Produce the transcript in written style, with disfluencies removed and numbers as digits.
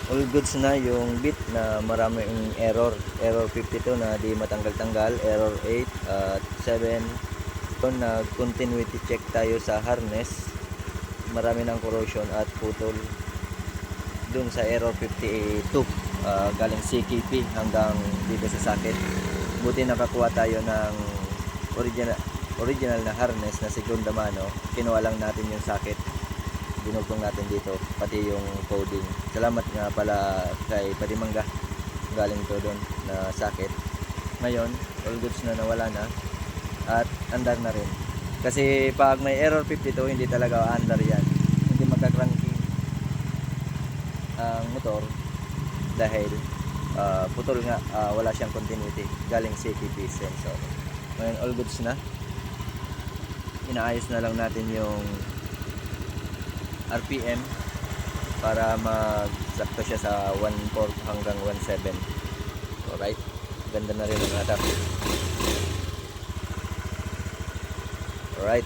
all goods na yung bit na maraming error. Error 52 na di matanggal-tanggal, error 8 at 7. Nag-continuity check tayo sa harness, marami ng corrosion at putol dun sa error 52, galing CKP hanggang dito sa socket. Buti nakakuha tayo ng original na harness na segunda mano. Kinuha lang natin yung socket, dinugtong natin dito, pati yung coding. Salamat nga pala kay Padimangga, galing to doon na socket. Ngayon all goods na, nawala na at andar na rin. Kasi pag may error 52, hindi talaga andar yan, hindi magka-cranking ang motor dahil putol nga, wala siyang continuity galing CKP sensor. Ngayon all goods na, inaayos na lang natin yung RPM para magsakto siya sa 1.4 hanggang 1.7. Alright, ganda na rin ang atak. Alright.